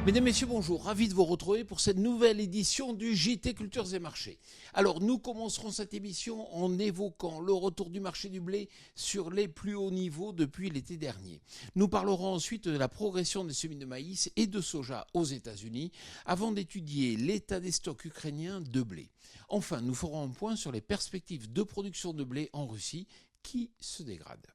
Mesdames, Messieurs, bonjour. Ravi de vous retrouver pour cette nouvelle édition du JT Cultures et Marchés. Alors, nous commencerons cette émission en évoquant le retour du marché du blé sur les plus hauts niveaux depuis l'été dernier. Nous parlerons ensuite de la progression des semis de maïs et de soja aux États-Unis avant d'étudier l'état des stocks ukrainiens de blé. Enfin, nous ferons un point sur les perspectives de production de blé en Russie qui se dégradent.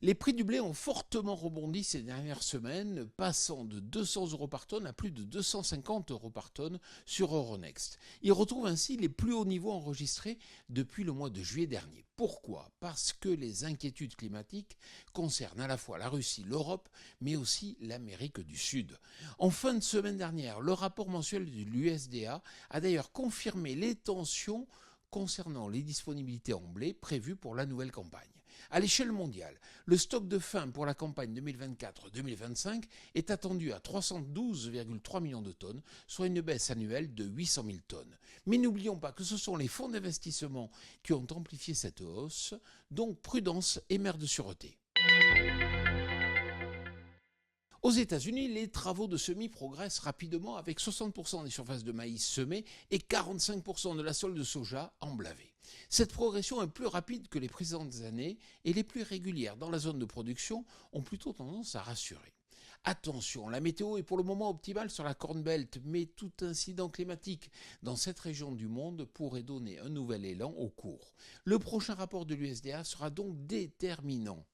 Les prix du blé ont fortement rebondi ces dernières semaines, passant de 200 euros par tonne à plus de 250 euros par tonne sur Euronext. Ils retrouvent ainsi les plus hauts niveaux enregistrés depuis le mois de juillet dernier. Pourquoi ? Parce que les inquiétudes climatiques concernent à la fois la Russie, l'Europe, mais aussi l'Amérique du Sud. En fin de semaine dernière, le rapport mensuel de l'USDA a d'ailleurs confirmé les tensions concernant les disponibilités en blé prévues pour la nouvelle campagne. À l'échelle mondiale, le stock de fin pour la campagne 2024-2025 est attendu à 312,3 millions de tonnes, soit une baisse annuelle de 800 000 tonnes. Mais n'oublions pas que ce sont les fonds d'investissement qui ont amplifié cette hausse, donc prudence et mère de sûreté. Aux États-Unis, les travaux de semis progressent rapidement avec 60% des surfaces de maïs semées et 45% de la sole de soja emblavée. Cette progression est plus rapide que les précédentes années et les pluies régulières dans la zone de production ont plutôt tendance à rassurer. Attention, la météo est pour le moment optimale sur la Corn Belt, mais tout incident climatique dans cette région du monde pourrait donner un nouvel élan au cours. Le prochain rapport de l'USDA sera donc déterminant.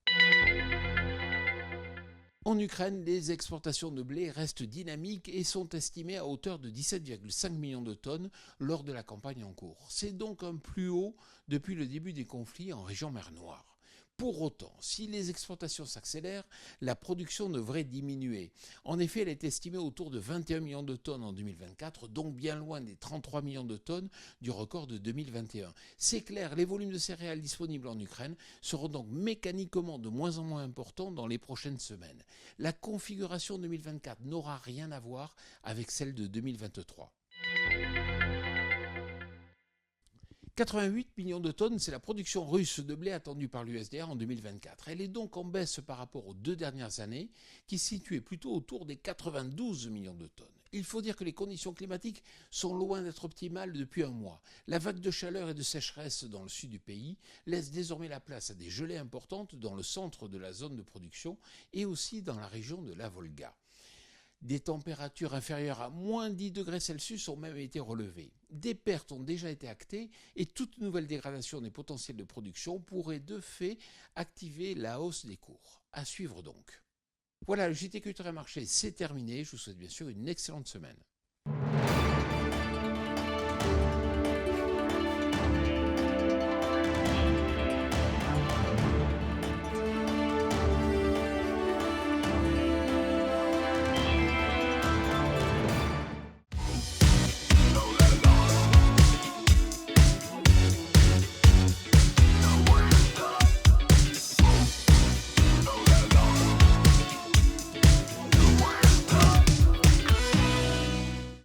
En Ukraine, les exportations de blé restent dynamiques et sont estimées à hauteur de 17,5 millions de tonnes lors de la campagne en cours. C'est donc un plus haut depuis le début des conflits en région mer Noire. Pour autant, si les exportations s'accélèrent, la production devrait diminuer. En effet, elle est estimée autour de 21 millions de tonnes en 2024, donc bien loin des 33 millions de tonnes du record de 2021. C'est clair, les volumes de céréales disponibles en Ukraine seront donc mécaniquement de moins en moins importants dans les prochaines semaines. La configuration 2024 n'aura rien à voir avec celle de 2023. 88 millions de tonnes, c'est la production russe de blé attendue par l'USDA en 2024. Elle est donc en baisse par rapport aux 2 dernières années, qui se situaient plutôt autour des 92 millions de tonnes. Il faut dire que les conditions climatiques sont loin d'être optimales depuis un mois. La vague de chaleur et de sécheresse dans le sud du pays laisse désormais la place à des gelées importantes dans le centre de la zone de production et aussi dans la région de la Volga. Des températures inférieures à moins 10 degrés Celsius ont même été relevées. Des pertes ont déjà été actées et toute nouvelle dégradation des potentiels de production pourrait de fait activer la hausse des cours. À suivre donc. Voilà, le JT Culture et Marché, c'est terminé. Je vous souhaite bien sûr une excellente semaine.